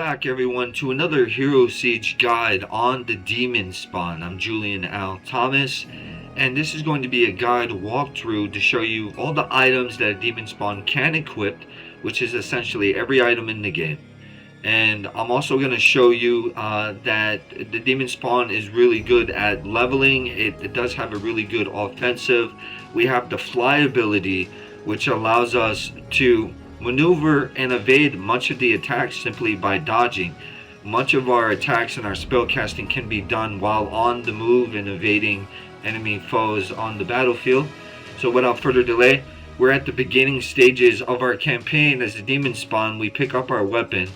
back, everyone, to another Hero Siege guide on the Demon Spawn. I'm Julian Al Thomas, and this is going to be a guide walkthrough to show you all the items that a Demon Spawn can equip, which is essentially every item in the game. And I'm also going to show you that the Demon Spawn is really good at leveling. It does have a really good offensive. We have the fly ability, which allows us to maneuver and evade much of the attacks simply by dodging. Much of our attacks and our spell casting can be done while on the move and evading enemy foes on the battlefield. So without further delay, we're at the beginning stages of our campaign as the Demon Spawn. We pick up our weapon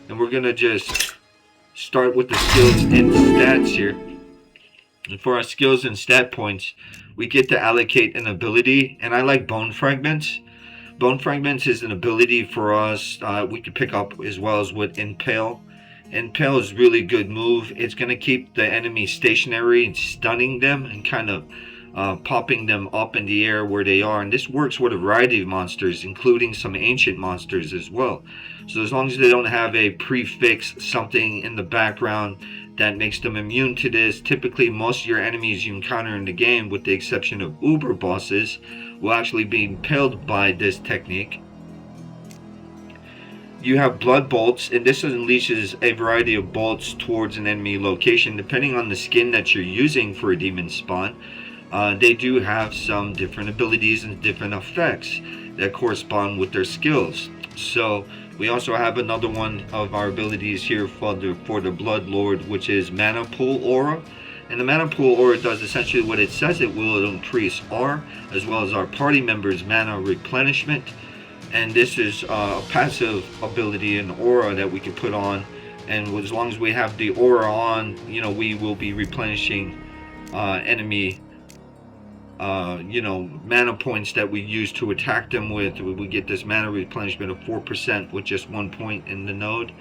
and we're gonna just start with the skills and stats here. And for our skills and stat points, we get to allocate an ability, and I like Bone Fragments. Bone Fragments is an ability for us we can pick up as well as with Impale. Impale is a really good move. It's going to keep the enemy stationary and stunning them and kind of popping them up in the air where they are. And this works with a variety of monsters, including some ancient monsters as well. So as long as they don't have a prefix, something in the background that makes them immune to this, typically most of your enemies you encounter in the game, with the exception of uber bosses, will actually be impaled by this technique. You have blood bolts, and this unleashes a variety of bolts towards an enemy location depending on the skin that you're using for a Demon Spawn. They do have some different abilities and different effects that correspond with their skills. So we also have another one of our abilities here for the Blood Lord, which is Mana Pool Aura. And the Mana Pool Aura does essentially what it says it will. It'll increase our, as well as our party members' mana replenishment. And this is a passive ability, an aura that we can put on. And as long as we have the aura on, we will be replenishing enemy mana points that we use to attack them with. We get this mana replenishment of 4% with just 1 point in the node.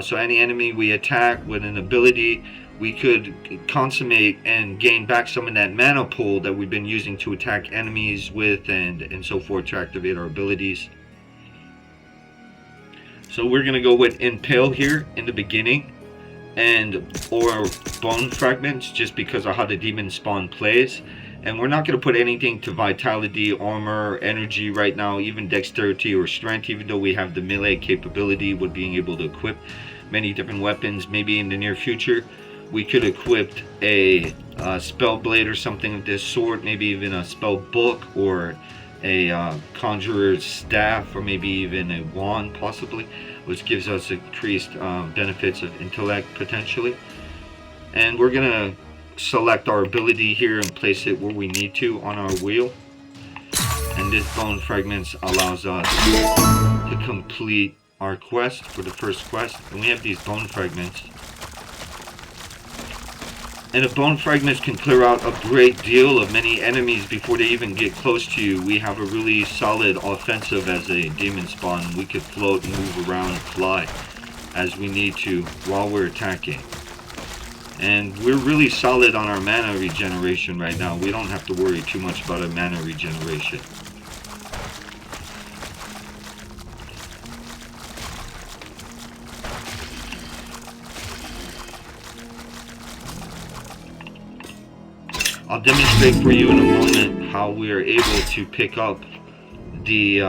So any enemy we attack with an ability, we could consummate and gain back some of that mana pool that we've been using to attack enemies with and so forth to activate our abilities. So we're going to go with Impale here in the beginning, or Bone Fragments, just because of how the Demon Spawn plays. And we're not going to put anything to vitality, armor, energy right now, even dexterity or strength, even though we have the melee capability with being able to equip many different weapons. Maybe in the near future we could equip a spell blade or something of this sort, maybe even a spell book or a conjurer's staff, or maybe even a wand possibly, which gives us increased benefits of intellect potentially. And we're gonna select our ability here and place it where we need to on our wheel. And this Bone Fragments allows us to complete our quest for the first quest. And we have these Bone Fragments. And the Bone Fragments can clear out a great deal of many enemies before they even get close to you. We have a really solid offensive as a Demon Spawn. We could float and move around and fly as we need to while we're attacking. And we're really solid on our mana regeneration right now. We don't have to worry too much about our mana regeneration. I'll demonstrate for you in a moment how we are able to pick up the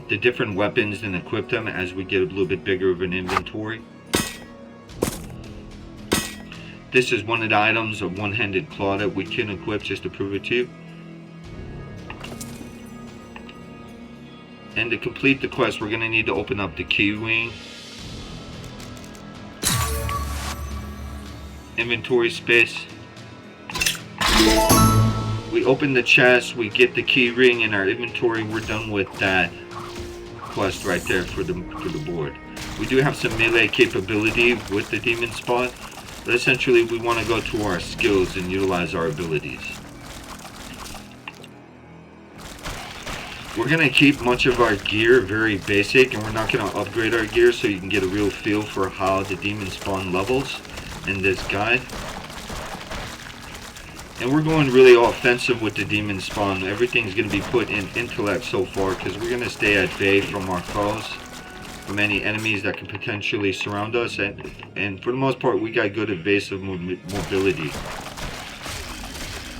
different weapons and equip them as we get a little bit bigger of an inventory. This is one of the items, a one-handed claw that we can equip, just to prove it to you. And to complete the quest, we're going to need to open up the key ring. Inventory space. We open the chest, we get the key ring in our inventory. We're done with that quest right there for the board. We do have some melee capability with the Demon Spawn, but essentially we want to go to our skills and utilize our abilities. We're going to keep much of our gear very basic, and we're not going to upgrade our gear, so you can get a real feel for how the Demon Spawn levels in this guide. And we're going really offensive with the Demon Spawn. Everything's going to be put in intellect so far, because we're going to stay at bay from our foes. from any enemies that can potentially surround us, and for the most part we got good evasive mobility.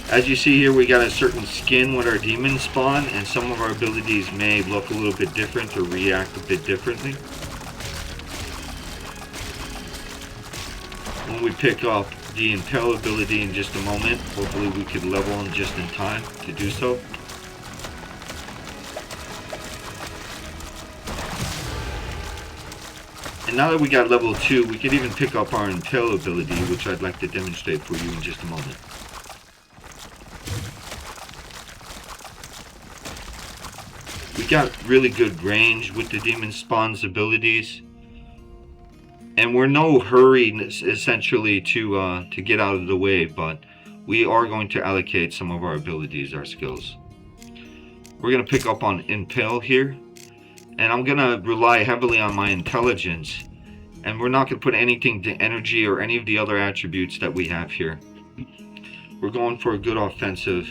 As you see here, we got a certain skin with our demon spawn, and some of our abilities may look a little bit different or react a bit differently. When we pick up the Impale ability in just a moment, hopefully we could level them just in time to do so. And now that we got level 2, we could even pick up our Impale ability, which I'd like to demonstrate for you in just a moment. We got really good range with the demon spawn's abilities, and we're no hurry essentially to get out of the way, but we are going to allocate some of our abilities, our skills. We're going to pick up on Impale here, and I'm going to rely heavily on my intelligence, and we're not going to put anything to energy or any of the other attributes that we have here. We're going for a good offensive.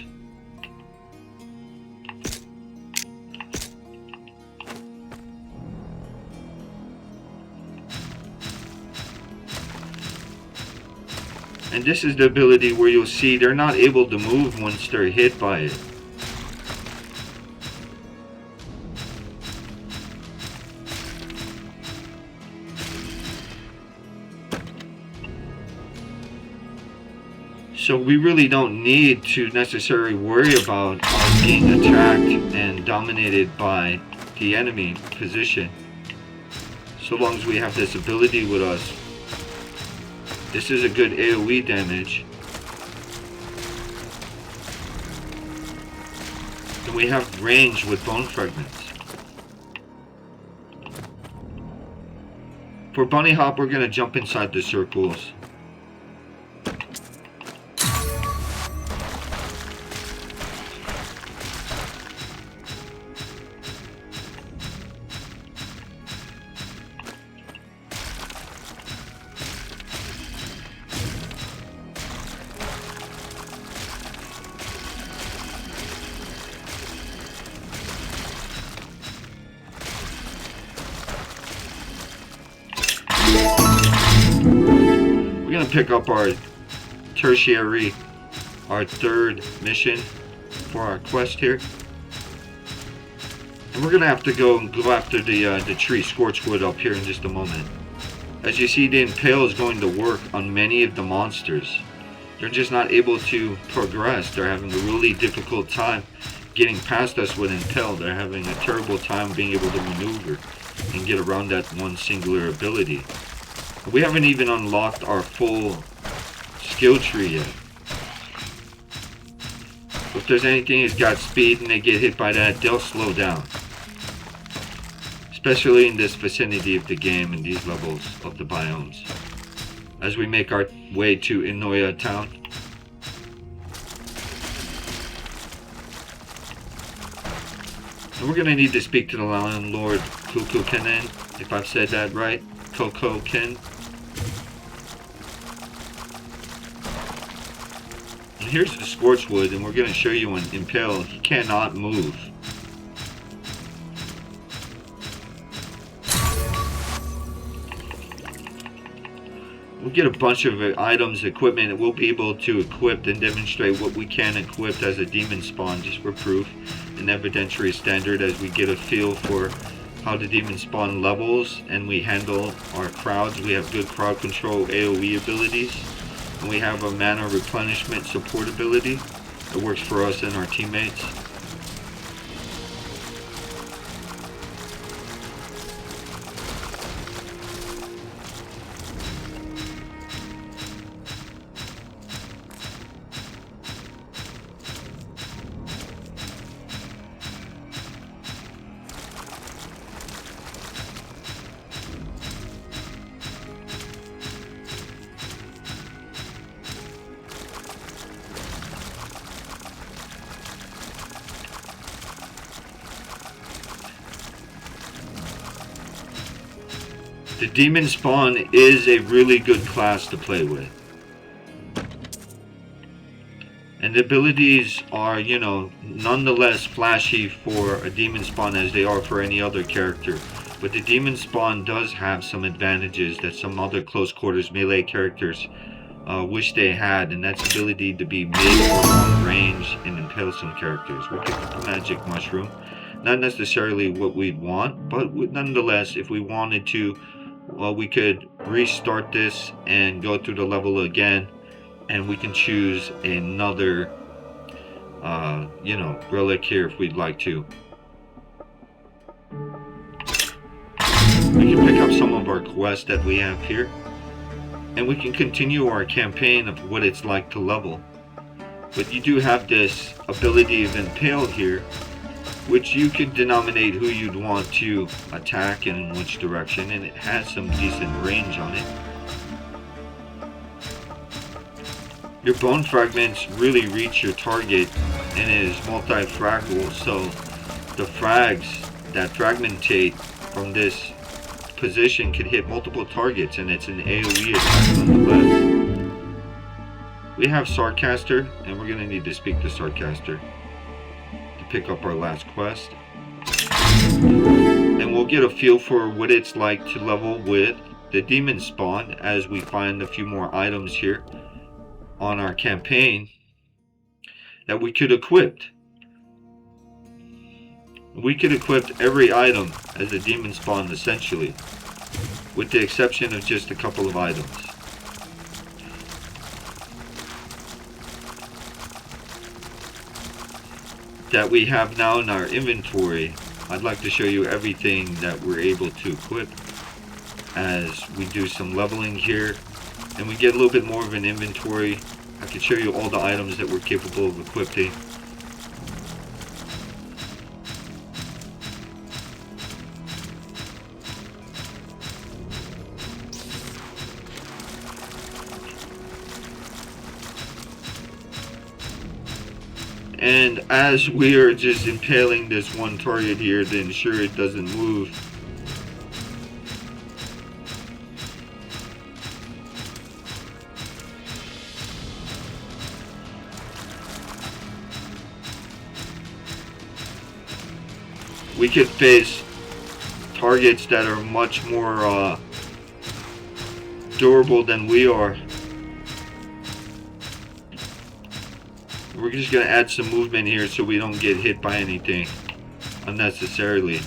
And this is the ability where you'll see they're not able to move once they're hit by it. So we really don't need to necessarily worry about being attacked and dominated by the enemy position, so long as we have this ability with us. This is a good AoE damage. And we have range with bone fragments. For Bunny Hop, we're going to jump inside the circles. We're going to pick up our tertiary, our third mission for our quest here. And we're going to have to go after the tree Scorchwood up here in just a moment. As you see, the Impale is going to work on many of the monsters. They're just not able to progress. They're having a really difficult time getting past us with Impale. They're having a terrible time being able to maneuver and get around that one singular ability. We haven't even unlocked our full skill tree yet. If there's anything that's got speed and they get hit by that, they'll slow down. Especially in this vicinity of the game and these levels of the biomes. As we make our way to Inoya town. And we're going to need to speak to the landlord Kukukenen, if I've said that right. Kokoken. And here's the Scorchwood, and we're going to show you on Impale, he cannot move. We'll get a bunch of items, equipment that we'll be able to equip and demonstrate what we can equip as a demon spawn, just for proof, an evidentiary standard, as we get a feel for how the demon spawn levels and we handle our crowds. We have good crowd control AoE abilities, and we have a mana replenishment support ability that works for us and our teammates. The demon spawn is a really good class to play with. And the abilities are, you know, nonetheless flashy for a demon spawn as they are for any other character. But the demon spawn does have some advantages that some other close quarters melee characters wish they had, and that's ability to be mid or long range and impale some characters. We pick up a magic mushroom. Not necessarily what we'd want, but nonetheless, if we wanted to, well, we could restart this and go through the level again, and we can choose another relic here if we'd like to. We can pick up some of our quests that we have here, and we can continue our campaign of what it's like to level. But you do have this ability of impale here, which you can denominate who you'd want to attack and in which direction, and it has some decent range on it. Your bone fragments really reach your target, and it is multi-fragile, so the frags that fragmentate from this position can hit multiple targets, and it's an AoE attack nonetheless. We have Sarcaster, and we're going to need to speak to Sarcaster to pick up our last quest. And we'll get a feel for what it's like to level with the demon spawn as we find a few more items here on our campaign that we could equip. We could equip every item as a demon spawn essentially, with the exception of just a couple of items. That we have now in our inventory. I'd like to show you everything that we're able to equip as we do some leveling here, and we get a little bit more of an inventory. I can show you all the items that we're capable of equipping. And as we are just impaling this one target here to ensure it doesn't move, we could face targets that are much more durable than we are. We're just going to add some movement here so we don't get hit by anything unnecessarily.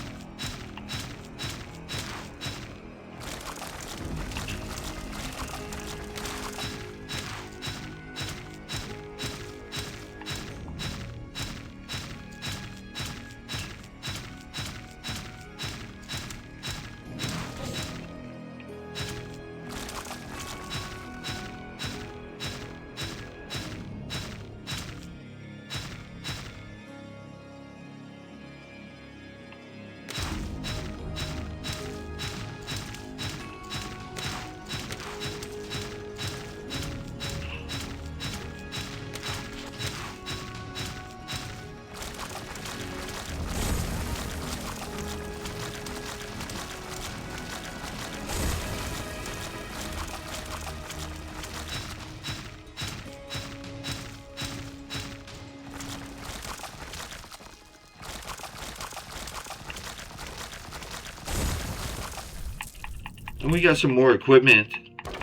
And we got some more equipment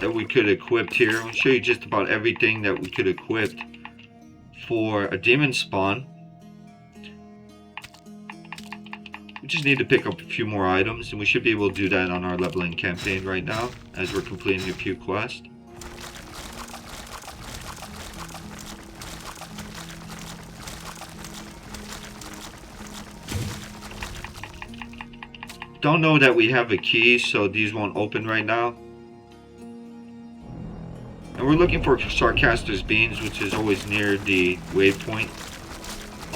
that we could equip here. I'll show you just about everything that we could equip for a demon spawn. We just need to pick up a few more items, and we should be able to do that on our leveling campaign right now as we're completing a few quests. Don't know that we have a key, so these won't open right now. And we're looking for Sarcaster's beans, which is always near the waypoint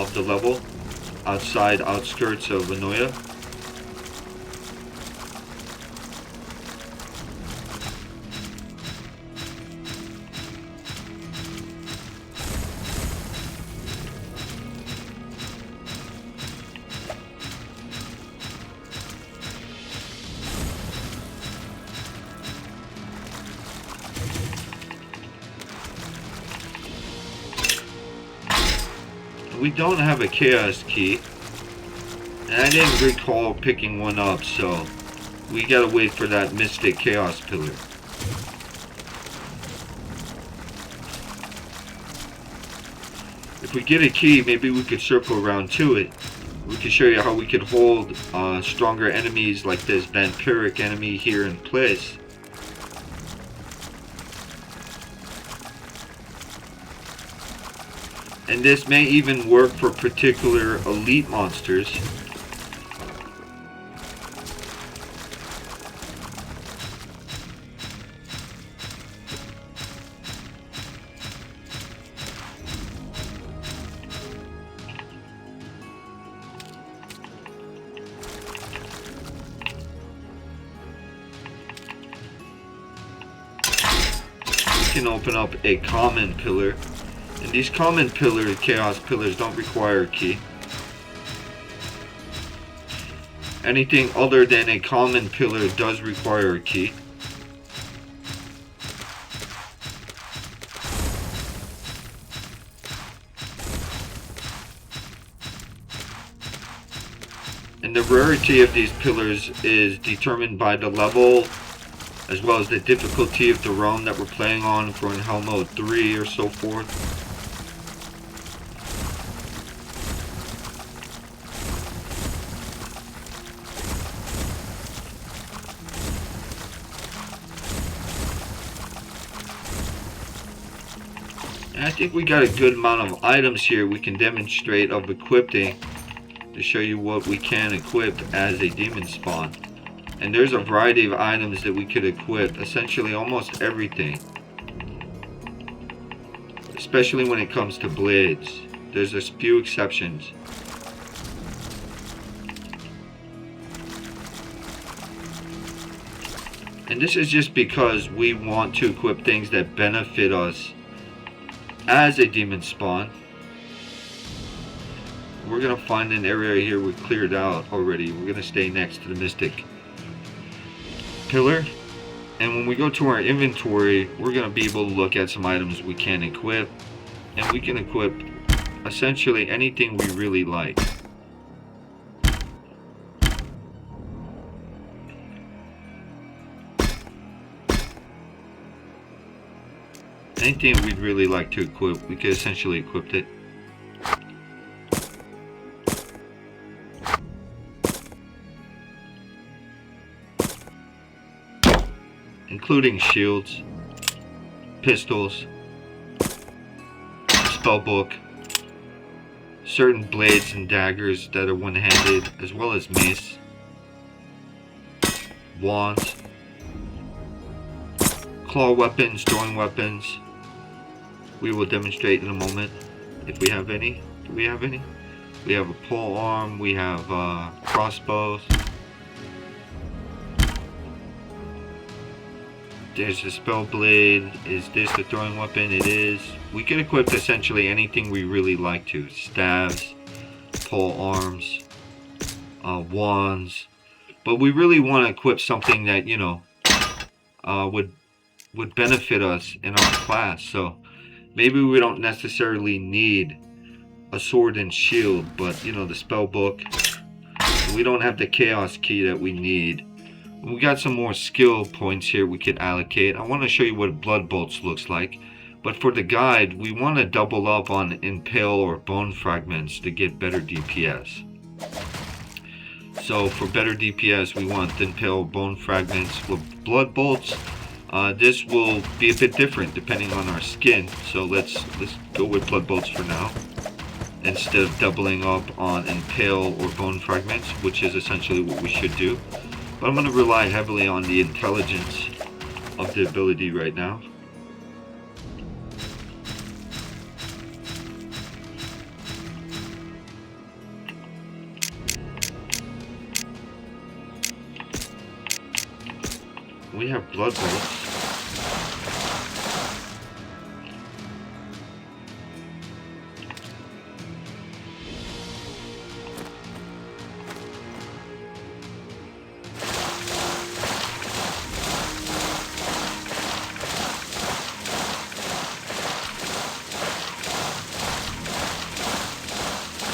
of the level, outskirts of Vanoia. We don't have a chaos key, and I didn't recall picking one up, so we gotta wait for that Mystic Chaos pillar. If we get a key, maybe we could circle around to it. We can show you how we could hold stronger enemies like this vampiric enemy here in place. And this may even work for particular elite monsters. Can open up a common pillar, and these common pillars, chaos pillars, don't require a key. Anything other than a common pillar does require a key. And the rarity of these pillars is determined by the level as well as the difficulty of the realm that we're playing on, for in Hell Mode 3 or so forth. And I think we got a good amount of items here we can demonstrate of equipping to show you what we can equip as a demon spawn. And there's a variety of items that we could equip, essentially almost everything. Especially when it comes to blades. There's a few exceptions. And this is just because we want to equip things that benefit us as a demon spawn. We're going to find an area here we cleared out already. We're going to stay next to the Mystic pillar, and when we go to our inventory, we're going to be able to look at some items we can equip, and we can equip essentially anything we really like. Anything we'd really like to equip, we could essentially equip it. Including shields, pistols, spellbook, certain blades and daggers that are one-handed, as well as mace, wands, claw weapons, throwing weapons. We will demonstrate in a moment if we have any. Do we have any? We have a pole arm, we have crossbows. There's a spell blade. Is this the throwing weapon? It is. We can equip essentially anything we really like to. Staves, pole arms, wands. But we really want to equip something that, you know, would benefit us in our class. So maybe we don't necessarily need a sword and shield, but, you know, the spell book. We don't have the chaos key that we need. We got some more skill points here we could allocate. I want to show you what blood bolts looks like, but for the guide we want to double up on impale or bone fragments to get better DPS. So for better DPS we want impale bone fragments with blood bolts. This will be a bit different depending on our skin, so let's go with blood bolts for now instead of doubling up on impale or bone fragments, which is essentially what we should do. But I'm going to rely heavily on the intelligence of the ability right now. We have blood bolts.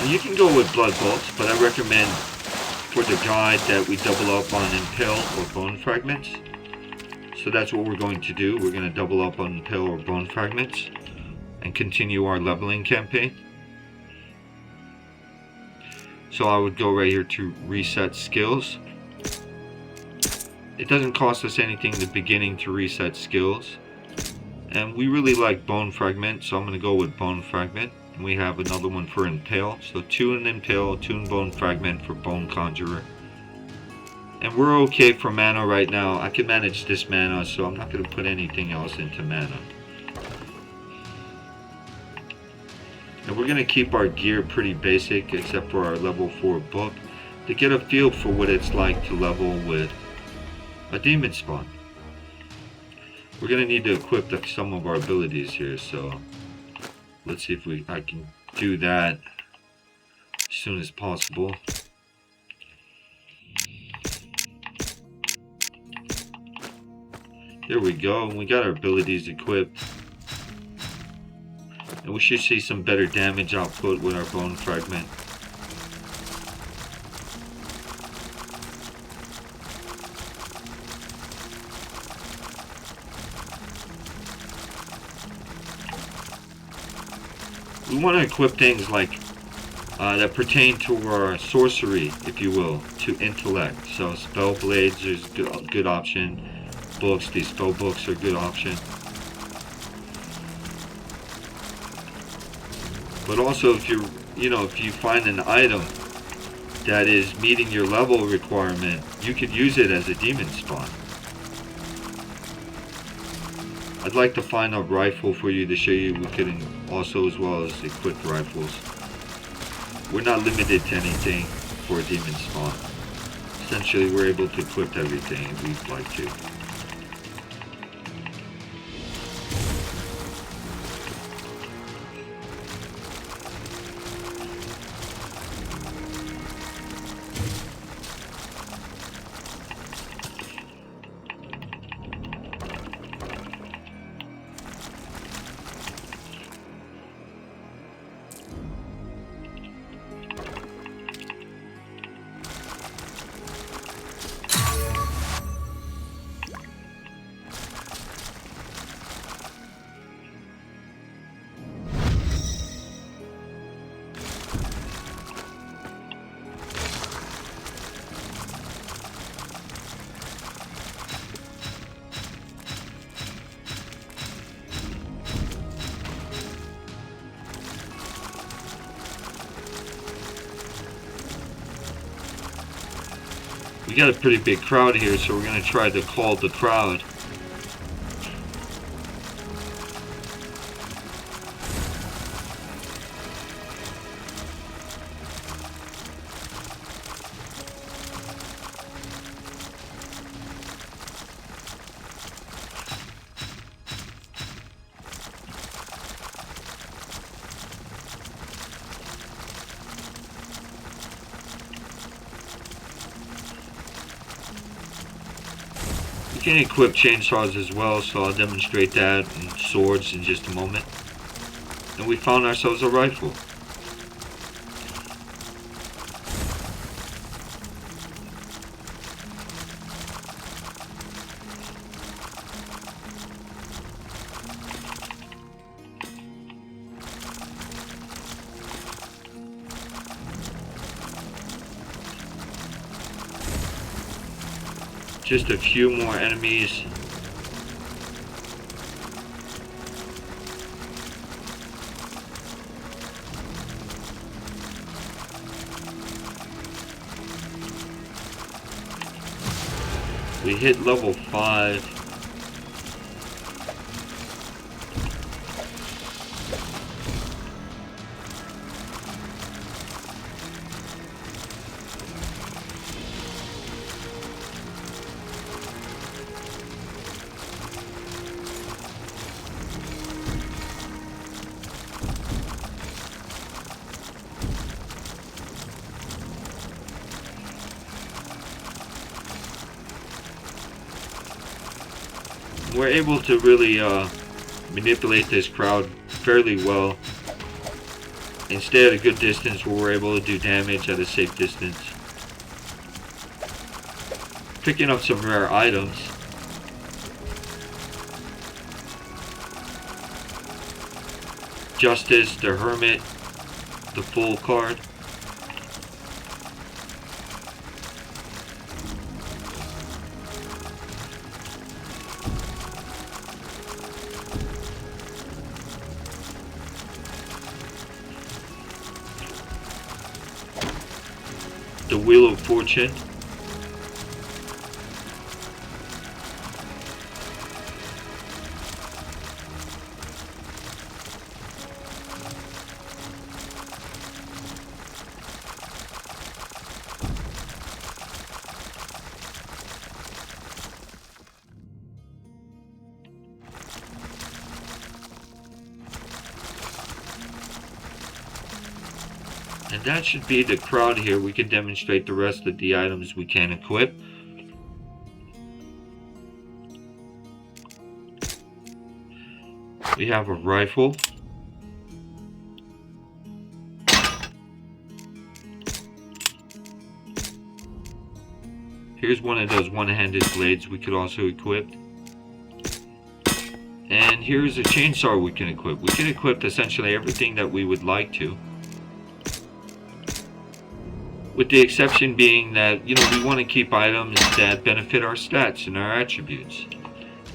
You can go with blood bolts, but I recommend for the guide that we double up on impale or bone fragments. So that's what we're going to do. We're going to double up on impale or bone fragments and continue our leveling campaign. So I would go right here to reset skills. It doesn't cost us anything in the beginning to reset skills. And we really like bone fragment, so I'm going to go with bone fragment. And we have another one for impale. So 2 in impale, 2 in bone fragment for bone conjurer. And we're okay for mana right now. I can manage this mana, so I'm not going to put anything else into mana. And we're going to keep our gear pretty basic, except for our level 4 book, to get a feel for what it's like to level with a demon spawn. We're going to need to equip some of our abilities here, so let's see if I can do that as soon as possible. There we go, and we got our abilities equipped. And we should see some better damage output with our bone fragment. We want to equip things like that pertain to our sorcery, if you will, to intellect. So spell blades is a good option. Books, these spell books are a good option. But also, if you find an item that is meeting your level requirement, you could use it as a demon spawn. I'd like to find a rifle for you to show you we could also as well as equip rifles. We're not limited to anything for a demon spawn. Essentially, we're able to equip everything if we'd like to. We got a pretty big crowd here, so we're going to try to call the crowd. You can equip chainsaws as well, so I'll demonstrate that, and swords in just a moment. And we found ourselves a rifle. Just a few more enemies. We hit level 5. We're able to really manipulate this crowd fairly well and stay at a good distance where we're able to do damage at a safe distance. picking up some rare items. Justice, the Hermit, the Full card. The Wheel of Fortune. And that should be the crowd here. We can demonstrate the rest of the items we can equip. We have a rifle. Here's one of those one-handed blades we could also equip. And here's a chainsaw we can equip. We can equip essentially everything that we would like to. With the exception being that, you know, we want to keep items that benefit our stats and our attributes.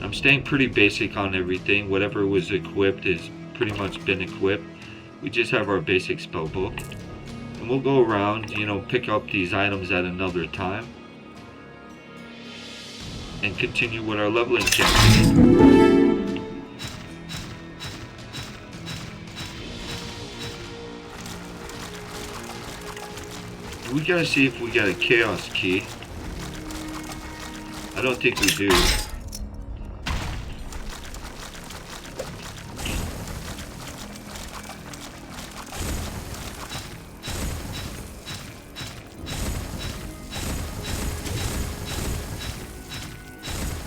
I'm staying pretty basic on everything. Whatever was equipped has pretty much been equipped. We just have our basic spell book. And we'll go around, you know, pick up these items at another time. And continue with our leveling campaign. We gotta see if we got a chaos key. I don't think we do.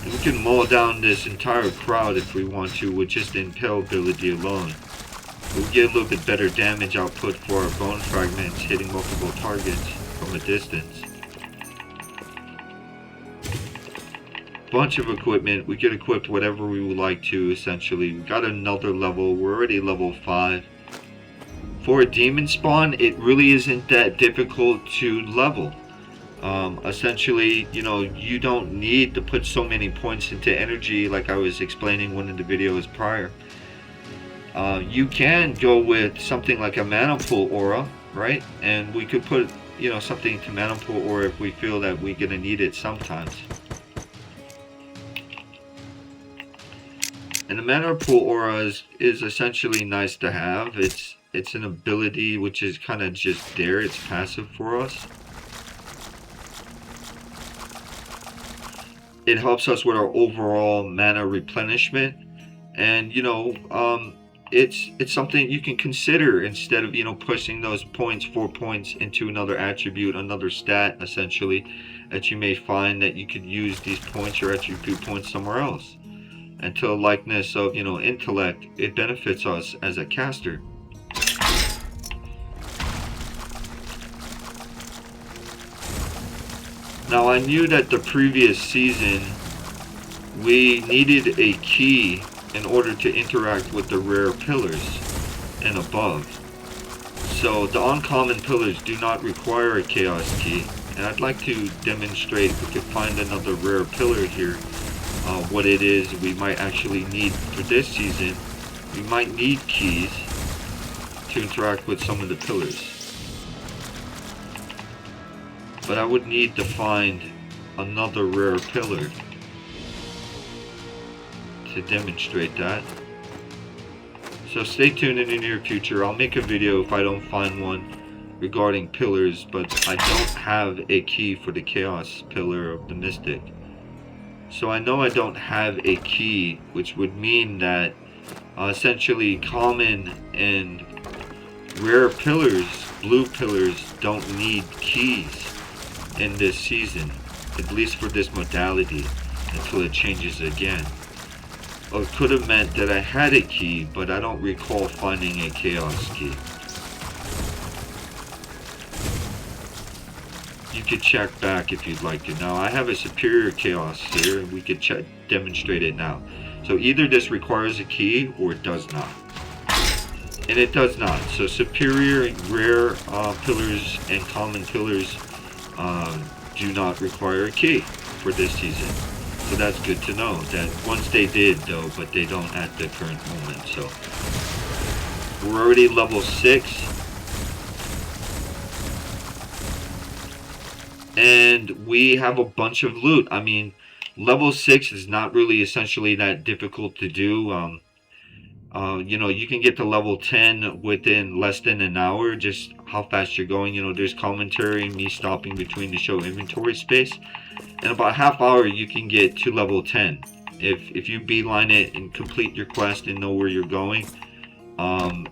And we can maul down this entire crowd if we want to with just the impale ability alone. We'll get a little bit better damage output for our bone fragments hitting multiple targets from a distance. Bunch of equipment. We could equip whatever we would like to, essentially. We got another level. We're already level 5. For a demon spawn, it really isn't that difficult to level. Essentially, you know, you don't need to put so many points into energy like I was explaining one of the videos prior. You can go with something like a mana pool aura, right? And we could put, you know, something to mana pool aura if we feel that we're gonna need it sometimes. And the mana pool aura is essentially nice to have. It's an ability which is kind of just there. It's passive for us. It helps us with our overall mana replenishment, and you know, it's something you can consider instead of, you know, pushing those points, 4 points, into another attribute, another stat, essentially, that you may find that you could use these points or attribute points somewhere else. And to a likeness of, you know, intellect, it benefits us as a caster. Now, I knew that the previous season we needed a key in order to interact with the rare pillars and above. So the uncommon pillars do not require a chaos key, and I'd like to demonstrate if we could find another rare pillar here, what it is we might actually need for this season. We might need keys to interact with some of the pillars, but I would need to find another rare pillar to demonstrate that. So stay tuned in the near future. I'll make a video if I don't find one regarding pillars, but I don't have a key for the chaos pillar of the mystic. So I know I don't have a key, which would mean that essentially common and rare pillars, blue pillars, don't need keys in this season, at least for this modality, until it changes again. Or it could have meant that I had a key, but I don't recall finding a chaos key. you could check back if you'd like to. Now I have a superior chaos here, and we could demonstrate it now. So either this requires a key or it does not. And it does not. So superior, rare pillars and common pillars do not require a key for this season. So that's good to know. That once they did though, but they don't at the current moment. So we're already level 6. And we have a bunch of loot. I mean, level 6 is not really essentially that difficult to do. You know, you can get to level 10 within less than an hour, just how fast you're going. You know, there's commentary, me stopping between to show inventory space. In about half hour, you can get to level 10. If you beeline it and complete your quest and know where you're going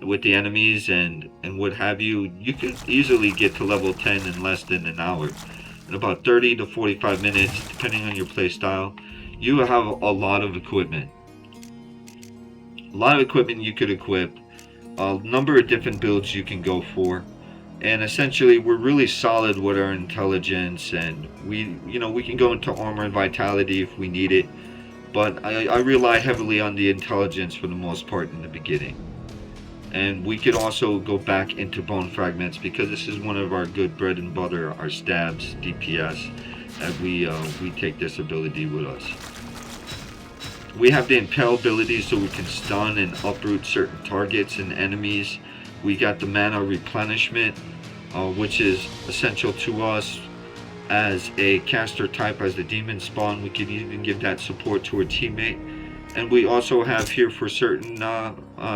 with the enemies and what have you, you could easily get to level 10 in less than an hour. In about 30 to 45 minutes, depending on your play style, you have a lot of equipment. A lot of equipment you could equip, a number of different builds you can go for, and essentially we're really solid with our intelligence, and we can go into armor and vitality if we need it, but I rely heavily on the intelligence for the most part in the beginning. And we could also go back into bone fragments because this is one of our good bread and butter, our stabs, DPS, and we take this ability with us. We have the impale ability so we can stun and uproot certain targets and enemies. We got the mana replenishment, which is essential to us as a caster type, as the demon spawn. We can even give that support to a teammate. And we also have here for certain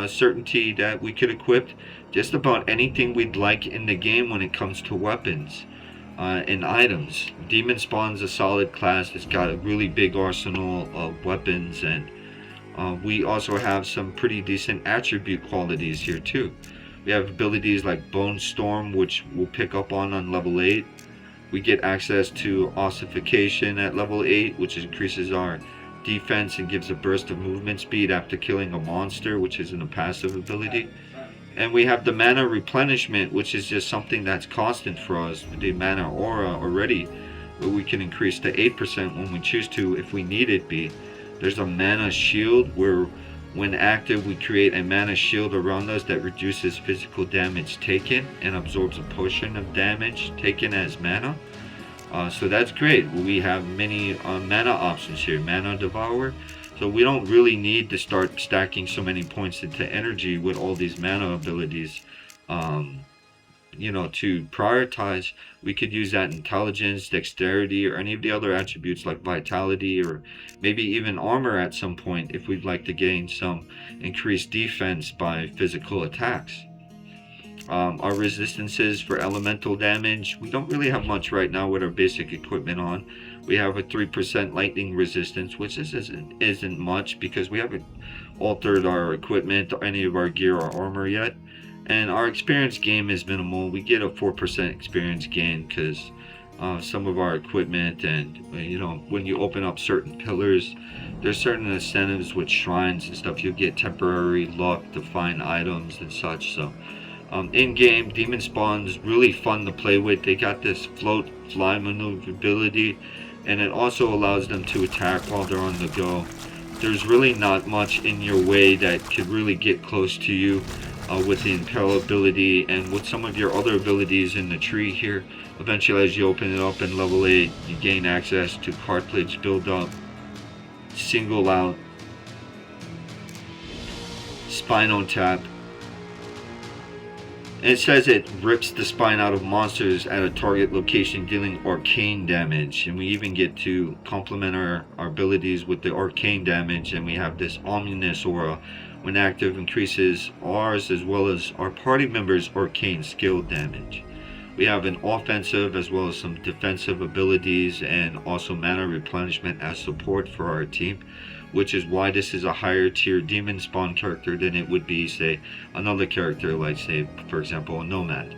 certainty that we could equip just about anything we'd like in the game when it comes to weapons and items. Demon Spawn's a solid class. It's got a really big arsenal of weapons, and we also have some pretty decent attribute qualities here too. We have abilities like Bone Storm, which we'll pick up on level 8. We get access to Ossification at level 8, which increases our defense and gives a burst of movement speed after killing a monster, which isn't a passive ability. And we have the mana replenishment, which is just something that's constant for us. The mana aura already, where we can increase to 8% when we choose to if we need it be. There's a mana shield where when active we create a mana shield around us that reduces physical damage taken and absorbs a portion of damage taken as mana. So that's great. We have many mana options here. Mana Devour. So we don't really need to start stacking so many points into energy with all these mana abilities. To prioritize, we could use that intelligence, dexterity, or any of the other attributes like vitality, or maybe even armor at some point if we'd like to gain some increased defense by physical attacks. Our resistances for elemental damage, we don't really have much right now with our basic equipment on. We have a 3% lightning resistance, which isn't much because we haven't altered our equipment or any of our gear or armor yet. And our experience gain is minimal. We get a 4% experience gain because some of our equipment, and when you open up certain pillars, there's certain incentives with shrines and stuff. You'll get temporary luck to find items and such. So in-game, Demon Spawn's really fun to play with. They got this float, fly maneuverability, and it also allows them to attack while they're on the go. There's really not much in your way that could really get close to you with the impale ability, and with some of your other abilities in the tree here. Eventually, as you open it up in level 8, you gain access to cartilage build-up, single out, spine on tap. And it says it rips the spine out of monsters at a target location, dealing arcane damage. And we even get to complement our abilities with the arcane damage. And we have this ominous aura, when active, increases ours as well as our party members' arcane skill damage. We have an offensive as well as some defensive abilities, and also mana replenishment as support for our team, which is why this is a higher tier Demon Spawn character than it would be, say, another character like, say, for example, a Nomad.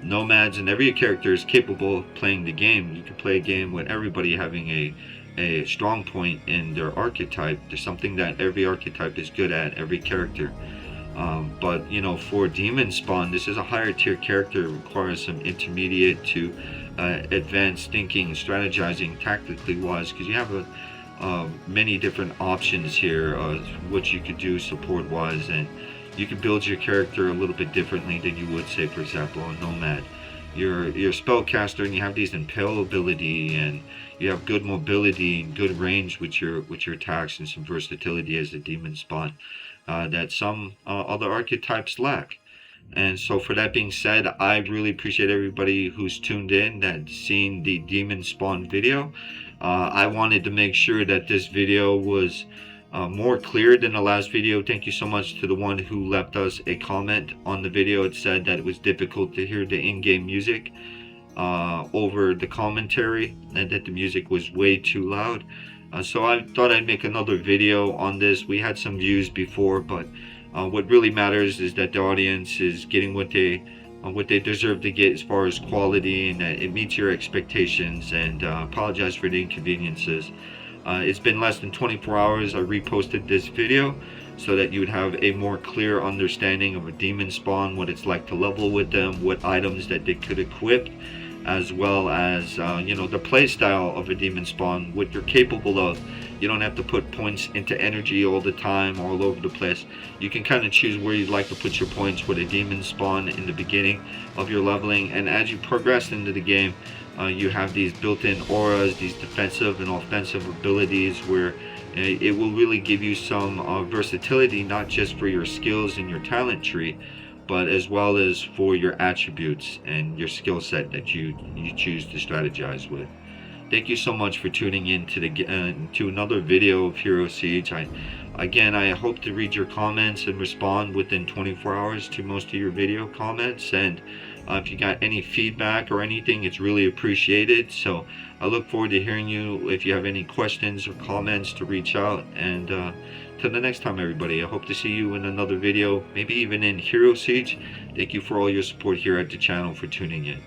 Nomads and every character is capable of playing the game. You can play a game with everybody having a strong point in their archetype. There's something that every archetype is good at, every character. But you know, for demon spawn, this is a higher tier character. It requires some intermediate to advanced thinking, strategizing, tactically wise, because you have many different options here, what you could do support wise, and you can build your character a little bit differently than you would, say, for example, a nomad. You're a spellcaster, and you have these impale ability, and you have good mobility and good range with your attacks, and some versatility as a demon spawn that some other archetypes lack. And so, for that being said, I really appreciate everybody who's tuned in, that's seen the demon spawn video. I wanted to make sure that this video was more clear than the last video. Thank you so much to the one who left us a comment on the video. It said that it was difficult to hear the in-game music over the commentary, and that the music was way too loud. So I thought I'd make another video on this. We had some views before, but what really matters is that the audience is getting what they deserve to get as far as quality, and that it meets your expectations. And apologize for the inconveniences. It's been less than 24 hours. I reposted this video so that you would have a more clear understanding of a demon spawn, what it's like to level with them, what items that they could equip, as well as you know, the play style of a demon spawn, what you're capable of. You don't have to put points into energy all the time, all over the place. You can kind of choose where you'd like to put your points with a demon spawn in the beginning of your leveling, and as you progress into the game, you have these built-in auras, these defensive and offensive abilities, where it will really give you some versatility, not just for your skills and your talent tree, but as well as for your attributes and your skill set that you choose to strategize with. Thank you so much for tuning in to to another video of Hero Siege. Again, I hope to read your comments and respond within 24 hours to most of your video comments. And if you got any feedback or anything, it's really appreciated. So I look forward to hearing you. If you have any questions or comments, to reach out. And till the next time, everybody, I hope to see you in another video, maybe even in Hero Siege. Thank you for all your support here at the channel, for tuning in.